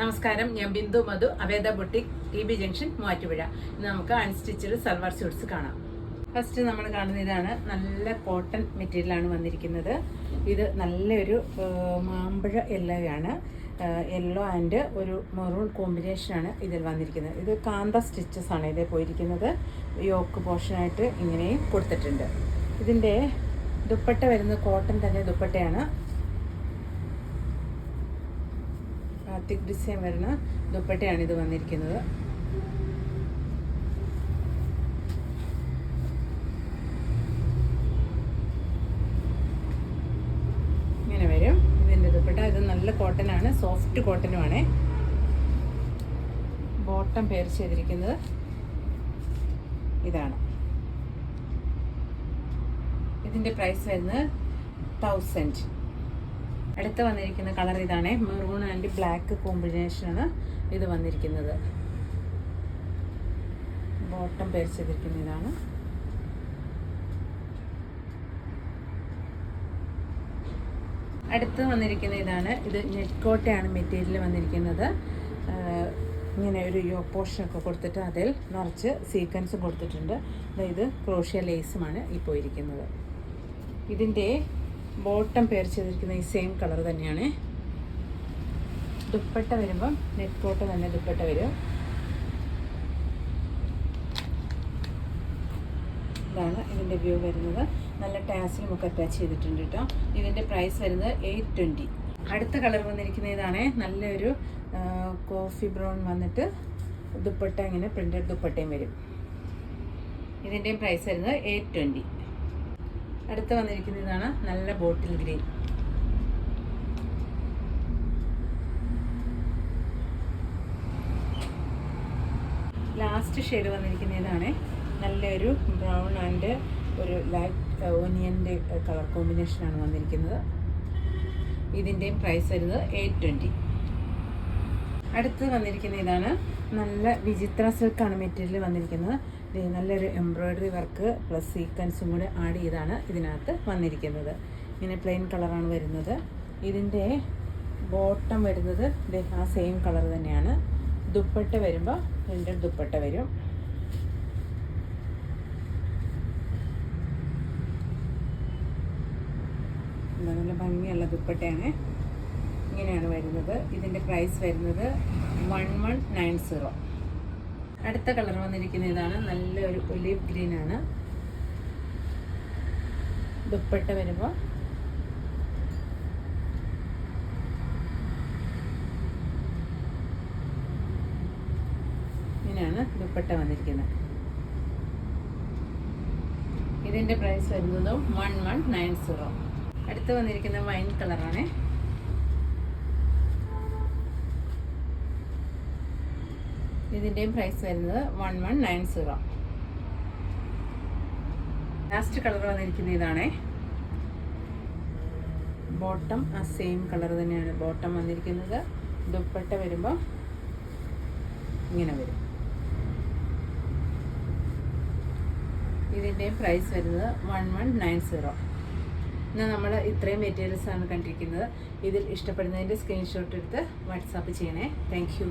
നമസ്കാരം, ഞാൻ ബിന്ദു മധു, അവേദ boutique, TB junction, Muvattupuzha. ഇന്ന് നമുക്ക് അൺസ്റ്റിച്ചഡ് സൽവാർ സ്യൂട്ട്സ് കാണാം. ഫസ്റ്റ് നമ്മൾ കാണുന്ന ഇതാണ്. നല്ല കോട്ടൺ മെറ്റീരിയലാണ് വന്നിരിക്കുന്നത്. ഇത് നല്ലൊരു മാമ്പഴ യെല്ലോയാണ്. യെല്ലോ ആൻഡ് ഒരു മെറൂൺ കോമ്പിനേഷനാണ് ഇതിൽ വന്നിരിക്കുന്നത്. ഇത് കാന്ത സ്റ്റിച്ചസ് ആണ് ഇതിൽ പോയിരിക്കുന്നത്. യോക്ക് പോർഷനായിട്ട് ഇങ്ങനെയും കൊടുത്തിട്ടുണ്ട്. ഇതിൻ്റെ ദുപ്പട്ട വരുന്നത് കോട്ടൺ തന്നെ ദുപ്പട്ടയാണ്. തിക് ഡിസൈൻ വരുന്ന ദുപ്പട്ടയാണ് ഇത് വന്നിരിക്കുന്നത്. ഇങ്ങനെ വരും ഇതിൻ്റെ ദുപ്പട്ട. ഇത് നല്ല കോട്ടൺ ആണ്, സോഫ്റ്റ് കോട്ടനുമാണ്. ബോട്ടം പെയർ ചെയ്തിരിക്കുന്നത് ഇതാണ്. ഇതിൻ്റെ പ്രൈസ് വരുന്നത് 1000. അടുത്ത് വന്നിരിക്കുന്ന കളർ ഇതാണ്. മെറൂൺ ആൻഡ് ബ്ലാക്ക് കോമ്പിനേഷനാണ് ഇത് വന്നിരിക്കുന്നത്. ബോട്ടം പെയർ ചെയ്തിരിക്കുന്ന ഇതാണ്. അടുത്ത് വന്നിരിക്കുന്ന ഇതാണ്. ഇത് നെറ്റ് കോട്ടയാണ് മെറ്റീരിയൽ വന്നിരിക്കുന്നത്. ഇങ്ങനെ ഒരു പോർഷനൊക്കെ കൊടുത്തിട്ട് അതിൽ നിറച്ച് സീക്വൻസും കൊടുത്തിട്ടുണ്ട്. ഇത് ക്രോഷ്യ ലേസുമാണ് ഈ പോയിരിക്കുന്നത്. ഇതിൻ്റെ ബോട്ടം പെയർ ചെയ്തിരിക്കുന്ന ഈ സെയിം കളർ തന്നെയാണ്. ദുപ്പട്ട വരുമ്പം നെറ്റ് കോട്ട് തന്നെ ദുപ്പട്ട വരും. ഇതാണ് ഇതിൻ്റെ വ്യൂ വരുന്നത്. നല്ല ടാസിലും ഒക്കെ അറ്റാച്ച് ചെയ്തിട്ടുണ്ട് കേട്ടോ. ഇതിൻ്റെ പ്രൈസ് വരുന്നത് 820. അടുത്ത കളർ വന്നിരിക്കുന്ന ഇതാണ്. നല്ലൊരു കോഫി ബ്രൗൺ വന്നിട്ട് ദുപ്പട്ട ഇങ്ങനെ പ്രിൻ്റഡ് ദുപ്പട്ടയും വരും. ഇതിൻ്റെയും പ്രൈസ് വരുന്നത് 820. അടുത്ത് വന്നിരിക്കുന്ന ഇതാണ്. നല്ല ബോട്ടിൽ ഗ്രീൻ. ലാസ്റ്റ് ഷെയ്ഡ് വന്നിരിക്കുന്ന ഇതാണ്. നല്ലൊരു ബ്രൗൺ ആൻഡ് ഒരു ലൈറ്റ് ഓനിയൻ്റെ കളർ കോമ്പിനേഷനാണ് വന്നിരിക്കുന്നത്. ഇതിൻ്റെയും പ്രൈസ് വരുന്നത് 820. അടുത്ത് വന്നിരിക്കുന്ന ഇതാണ്. നല്ല വിചിത്ര സിൽക്കാണ് മെറ്റീരിയൽ വന്നിരിക്കുന്നത്. നല്ലൊരു എംബ്രോയ്ഡറി വർക്ക് പ്ലസ് സീക്വൻസും കൂടെ ആഡ് ചെയ്താണ് ഇതിനകത്ത് വന്നിരിക്കുന്നത്. ഇങ്ങനെ പ്ലെയിൻ കളറാണ് വരുന്നത്. ഇതിൻ്റെ ബോട്ടം വരുന്നത് ആ സെയിം കളർ തന്നെയാണ്. ദുപ്പട്ട വരുമ്പോൾ പ്രിൻ്റഡ് ദുപ്പട്ട വരും. നല്ല ഭംഗിയുള്ള ദുപ്പട്ടയാണ്. ഇങ്ങനെയാണ് വരുന്നത്. ഇതിൻ്റെ പ്രൈസ് വരുന്നത് 1190. അടുത്ത കളർ വന്നിരിക്കുന്ന ഇതാണ്. നല്ലൊരു ഒലീവ് ഗ്രീൻ ആണ്. ദുപ്പട്ട വരുമ്പോൾ ഇങ്ങനെയാണ് ദുപ്പട്ട വന്നിരിക്കുന്നത്. ഇതിൻ്റെ പ്രൈസ് വരുന്നതും 1190. അടുത്ത് വന്നിരിക്കുന്ന വൈൻ കളറാണ്. ഇതിൻ്റെയും പ്രൈസ് വരുന്നത് 1190. ലാസ്റ്റ് കളർ വന്നിരിക്കുന്ന ഇതാണ്. ബോട്ടം ആ സെയിം കളർ തന്നെയാണ് ബോട്ടം വന്നിരിക്കുന്നത്. ദുപ്പട്ട വരുമ്പോൾ ഇങ്ങനെ വരും. ഇതിൻ്റെയും പ്രൈസ് വരുന്നത് 1190. എന്നാൽ നമ്മൾ ഇത്രയും മെറ്റീരിയൽസാണ് കണ്ടിരിക്കുന്നത്. ഇതിൽ ഇഷ്ടപ്പെടുന്നതിൻ്റെ സ്ക്രീൻഷോട്ട് എടുത്ത് വാട്സാപ്പ് ചെയ്യണേ. Thank you.